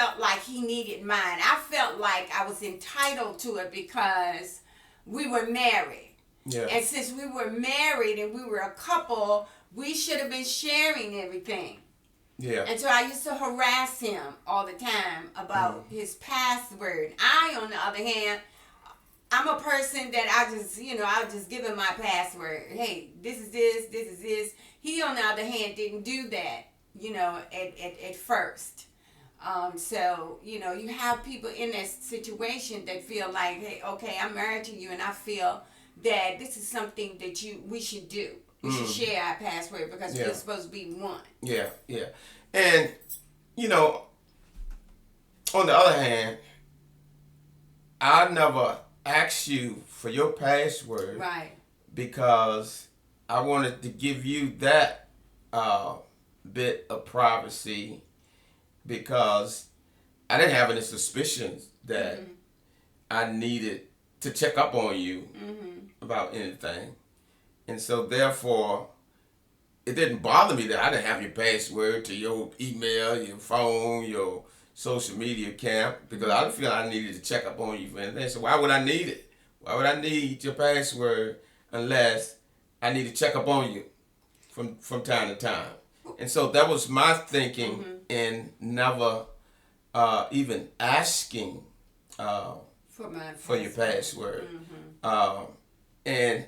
felt like he needed mine. I felt like I was entitled to it because we were married. Yeah. And since we were married and we were a couple, we should have been sharing everything. Yeah. And so I used to harass him all the time about his password. I, on the other hand, I'm a person that I'll just give him my password. Hey, this is this, this is this. He, on the other hand, didn't do that, at first. So, you have people in that situation that feel like, hey, okay, I'm married to you and I feel that this is something that we should do. We should share our password because we're supposed to be one. Yeah, yeah. And, on the other hand, I never asked you for your password. Right. Because I wanted to give you that bit of privacy because I didn't have any suspicions that I needed to check up on you about anything. And so therefore, it didn't bother me that I didn't have your password to your email, your phone, your social media account, because I didn't feel I needed to check up on you for anything. So why would I need it? Why would I need your password unless I need to check up on you from time to time? And so that was my thinking in never even asking for your password. And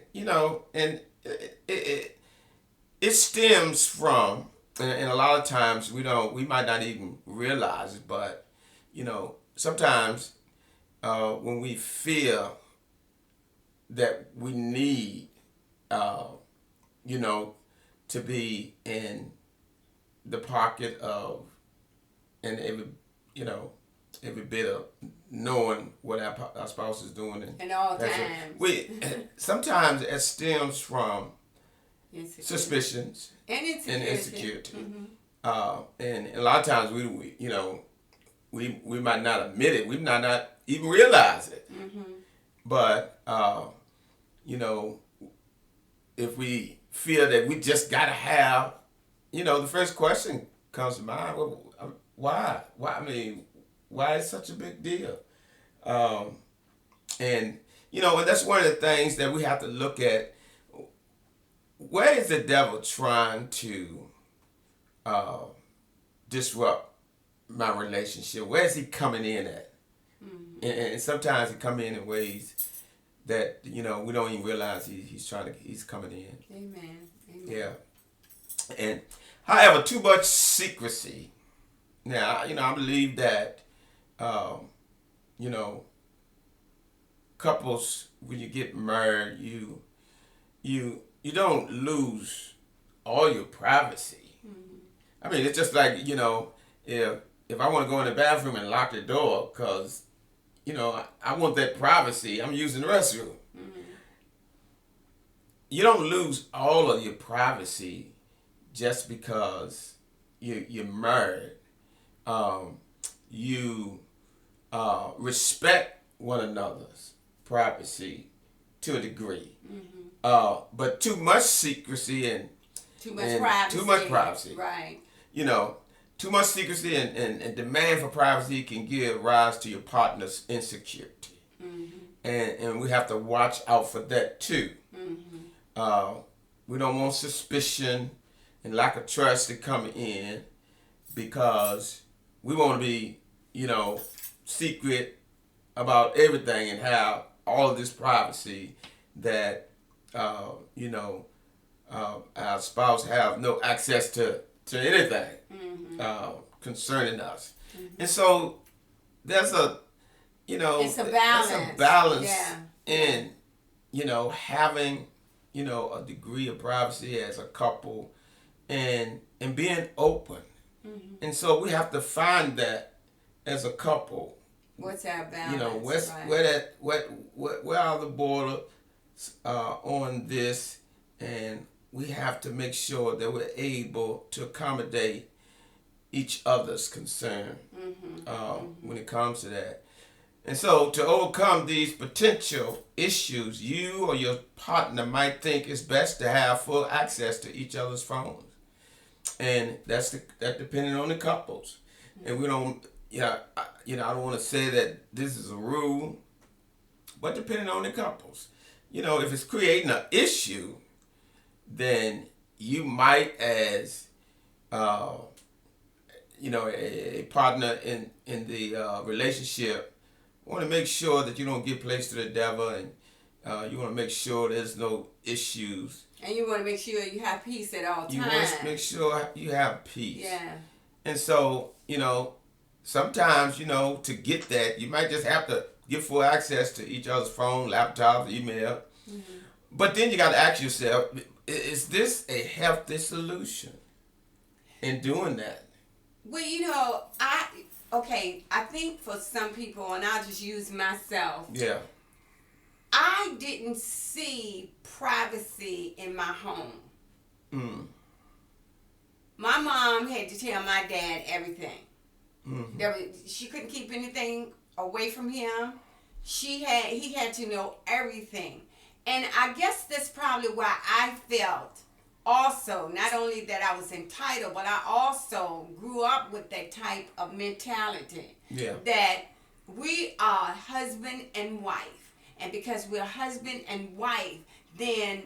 it stems from, and a lot of times we might not even realize it, but sometimes when we feel that we need to be in the pocket of, and every bit of knowing what our spouse is doing, and all times. Sometimes it stems from suspicions and insecurity. And a lot of times we might not admit it, we might not even realize it, but if we feel that we just gotta have, the first question comes to mind: well, why? I mean, why is such a big deal? And that's one of the things that we have to look at. Where is the devil trying to disrupt my relationship? Where is he coming in at? And sometimes he come in ways that we don't even realize he's coming in. Amen. Yeah. And however, too much secrecy. Now, I believe that couples, when you get married, you don't lose all your privacy. I mean, it's just like, if I want to go in the bathroom and lock the door because, I want that privacy, I'm using the restroom. You don't lose all of your privacy just because you're married. You respect one another's privacy to a degree. But too much secrecy and too much privacy. Right. Too much secrecy and demand for privacy can give rise to your partner's insecurity. And we have to watch out for that too. We don't want suspicion and lack of trust to come in because we want to be, secret about everything and have all of this privacy that, our spouse have no access to anything concerning us. And so there's it's a balance. There's a balance in, having, a degree of privacy as a couple and being open. And so we have to find that as a couple. What's our balance? Where are the borders on this, and we have to make sure that we're able to accommodate each other's concern when it comes to that. And so to overcome these potential issues, you or your partner might think it's best to have full access to each other's phones. And that depending on the couples. And we don't I don't want to say that this is a rule, but depending on the couples, if it's creating an issue, then you might, as a partner in the relationship, want to make sure that you don't give place to the devil, and you want to make sure there's no issues. And you want to make sure you have peace at all times. You want to make sure you have peace. Yeah. And so, sometimes, to get that, you might just have to give full access to each other's phone, laptop, email. Mm-hmm. But then you got to ask yourself, is this a healthy solution in doing that? Well, I think for some people, and I'll just use myself. Yeah. I didn't see privacy in my home. Mm. My mom had to tell my dad everything. Mm-hmm. She couldn't keep anything away from him. He had to know everything. And I guess that's probably why I felt also, not only that I was entitled, but I also grew up with that type of mentality. Yeah. That we are husband and wife. And because we're husband and wife, then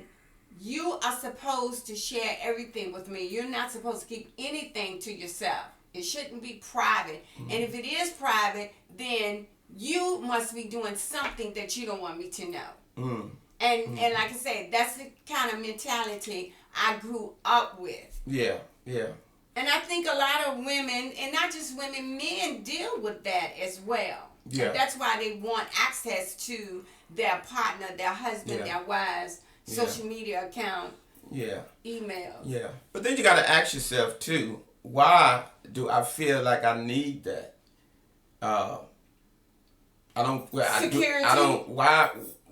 you are supposed to share everything with me. You're not supposed to keep anything to yourself. It shouldn't be private. Mm-hmm. And if it is private, then you must be doing something that you don't want me to know. Mm-hmm. And like I said, that's the kind of mentality I grew up with. Yeah, yeah. And I think a lot of women, and not just women, men deal with that as well. Yeah. And that's why they want access to their partner, their husband, their wives, social media account, emails. Yeah. But then you got to ask yourself, too, why do I feel like I need that? Security.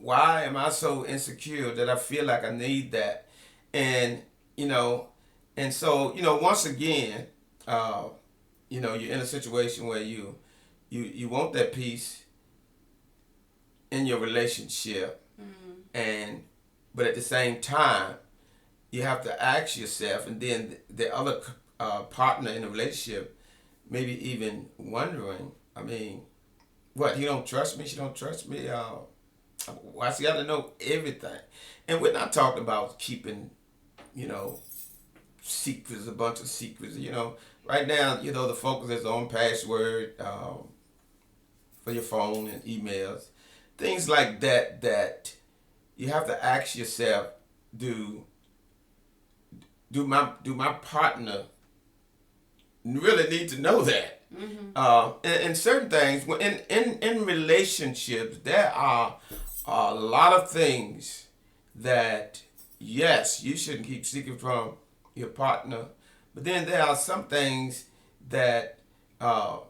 Why am I so insecure that I feel like I need that? And, and so, once again, you're in a situation where you want that peace in your relationship, but at the same time, you have to ask yourself, and then the other partner in the relationship, maybe even wondering, what, he don't trust me, she don't trust me, why she got to know everything? And we're not talking about keeping, secrets, a bunch of secrets, Right now, the focus is on password for your phone and emails. Things like that you have to ask yourself, do my partner really need to know that? Mm-hmm. And certain things, in relationships, there are a lot of things that, yes, you shouldn't keep secret from your partner. But then there are some things that, that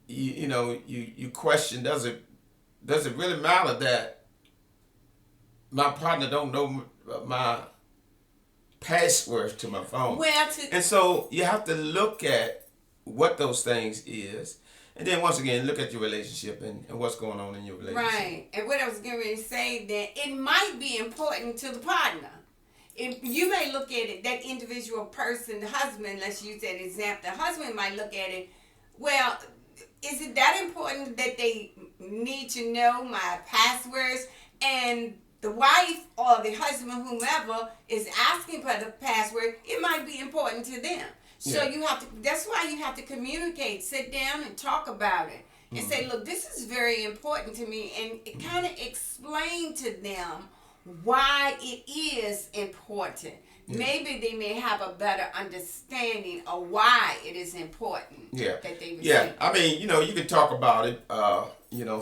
you question, does it really matter that my partner don't know my password to my phone? And so you have to look at what those things is. And then once again, look at your relationship and what's going on in your relationship. Right. And what I was going to say, that it might be important to the partner. If you may look at it, that individual person, the husband, let's use that example, the husband might look at it, well, is it that important that they need to know my passwords? And the wife or the husband, whomever, is asking for the password, it might be important to them. So that's why you have to communicate, sit down and talk about it. And say, look, this is very important to me, and kind of explain to them why it is important. Yeah. Maybe they may have a better understanding of why it is important that they receive. Yeah, you can talk about it,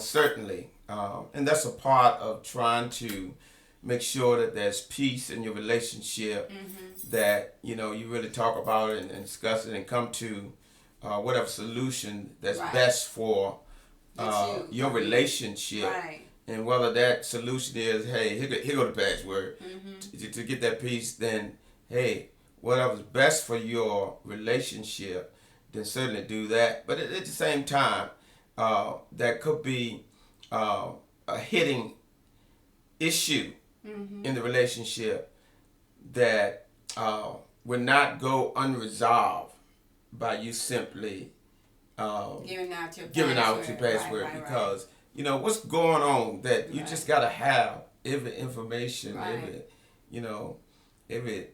certainly. And that's a part of trying to make sure that there's peace in your relationship, that, you really talk about it and discuss it and come to whatever solution that's best for your relationship. Right. And whether that solution is, hey, here go the password, to get that peace, then, hey, whatever's best for your relationship, then certainly do that. But at the same time, that could be a hitting issue in the relationship that will not go unresolved. by you simply Giving out your giving password. out your password, Right. because you know what's going on, that you Right. just gotta have every information, Right. every you know every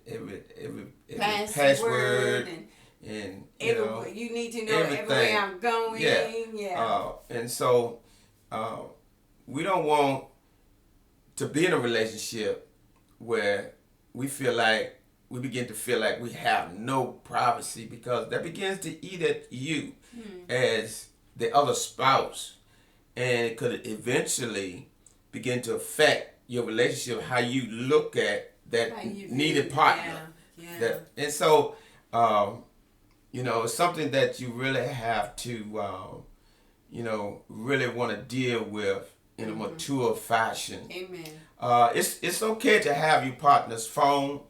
Password and you everywhere. know You need to know everything. everywhere I'm going. Yeah. And so we don't want to be in a relationship where we begin to feel like we have no privacy, because that begins to eat at you as the other spouse, and it could eventually begin to affect your relationship, how you look at that How you needed view- partner. Yeah. And so you know, it's something that you really have to you know, really want to deal with in a mature fashion. Amen. It's okay to have your partner's phone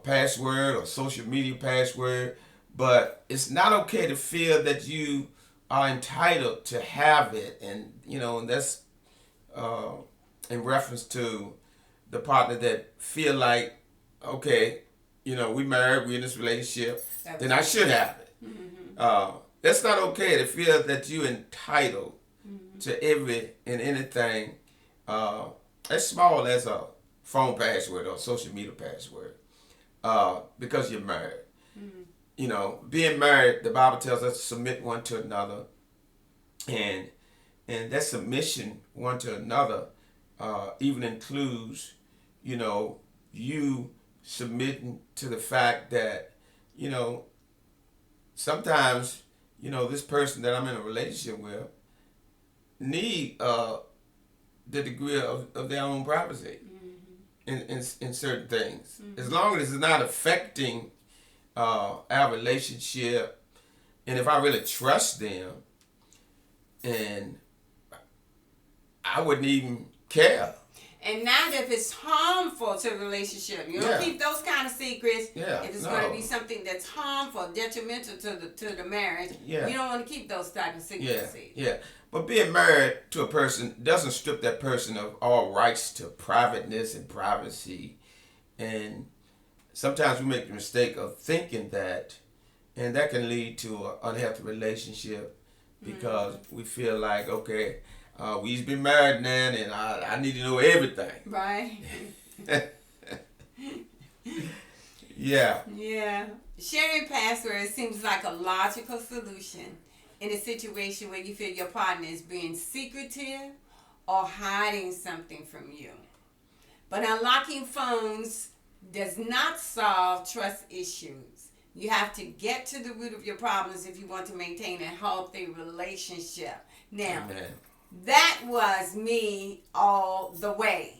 password or social media password, but it's not okay to feel that you are entitled to have it. And you know, and that's in reference to the partner that feel like, okay, you know, we married, we in this relationship, then I should have it. That's not okay to feel that you're entitled to every and anything as small as a phone password or social media password, because you're married. You know, being married, the Bible tells us to submit one to another, and that submission one to another even includes, you know, you submitting to the fact that, you know, sometimes, you know, this person that I'm in a relationship with need the degree of their own privacy in certain things. As long as it's not affecting our relationship, and if I really trust them, and I wouldn't even care. And not if it's harmful to the relationship. You don't keep those kind of secrets. Yeah, If it's going to be something that's harmful, detrimental to the marriage, you don't want to keep those type of secrets. Yeah. But being married to a person doesn't strip that person of all rights to privateness and privacy. And sometimes we make the mistake of thinking that, and that can lead to an unhealthy relationship, because we feel like, okay, we've been married now, and I need to know everything. Right. Yeah. Yeah. Sharing passwords seems like a logical solution in a situation where you feel your partner is being secretive or hiding something from you. But unlocking phones does not solve trust issues. You have to get to the root of your problems if you want to maintain a healthy relationship. Now, Amen. that was me all the way.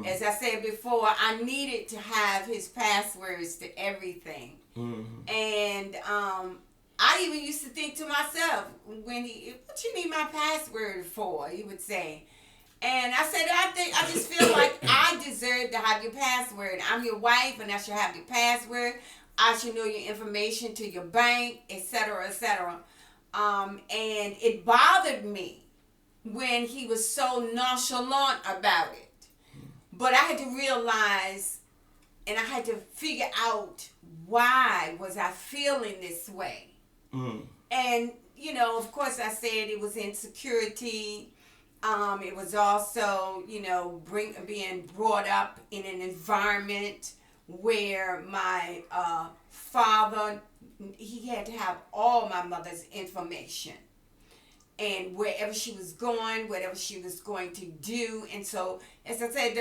As I said before, I needed to have his passwords to everything. And I even used to think to myself, when what you need my password for? He would say. And I said, I just feel like I deserve to have your password. I'm your wife, and I should have your password. I should know your information to your bank, etc., etc. And it bothered me when he was so nonchalant about it. But I had to realize, and I had to figure out, why was I feeling this way? And, you know, of course I said it was insecurity. It was also, you know, being brought up in an environment where my father, he had to have all my mother's information. And wherever she was going, whatever she was going to do. And so, as I said,